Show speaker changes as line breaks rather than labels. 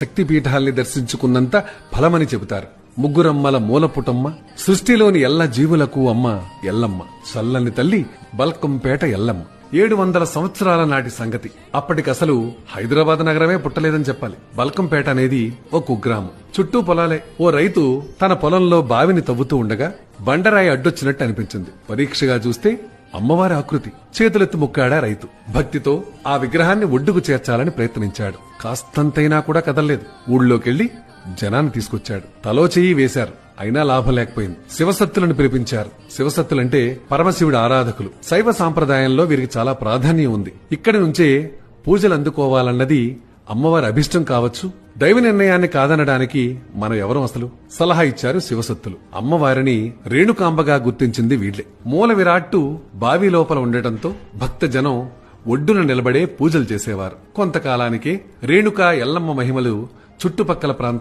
శక్తిపీఠాల్ని దర్శించుకున్నంత ఫలమని చెబుతారు. ముగ్గురమ్మల మూలపుటమ్మ, సృష్టిలోని ఎల్ల జీవులకు అమ్మ ఎల్లమ్మ, చల్లని తల్లి బల్కంపేట ఎల్లమ్మ. 700 సంవత్సరాల నాటి సంగతి. అప్పటికసలు హైదరాబాద్ నగరమే పుట్టలేదని చెప్పాలి. బల్కంపేట అనేది ఓ కుగ్రామం. చుట్టూ పొలాలే. ఓ రైతు తన పొలంలో బావిని తవ్వుతూ ఉండగా బండరాయి అడ్డొచ్చినట్టు అనిపించింది. పరీక్షగా చూస్తే అమ్మవారి ఆకృతి. చేతులెత్తి ముక్కాడా రైతు. భక్తితో ఆ విగ్రహాన్ని ఒడ్డుకు చేర్చాలని ప్రయత్నించాడు. కాస్తంతైనా కూడా కదల్లేదు. ఊళ్ళోకెళ్లి జనాన్ని తీసుకొచ్చాడు. తలో చెయ్యి వేశారు. అయినా లాభం లేకపోయింది. శివసత్తులను పిలిపించారు. శివసత్తులంటే పరమశివుడి ఆరాధకులు. శైవ సాంప్రదాయంలో వీరికి చాలా ప్రాధాన్యం ఉంది. ఇక్కడి నుంచే పూజలు అందుకోవాలన్నది అమ్మవారి అభిష్టం కావచ్చు. దైవ నిర్ణయాన్ని కాదనడానికి మనం ఎవరం అసలు? సలహా ఇచ్చారు శివసత్తులు. అమ్మవారిని రేణుకాంబగా గుర్తించింది వీళ్లే. మూల విరాట్టు బావి లోపల ఉండటంతో భక్త జనం ఒడ్డున నిలబడే పూజలు చేసేవారు. కొంతకాలానికే రేణుకా ఎల్లమ్మ మహిమలు చుట్టుపక్కల ప్రాంతాలు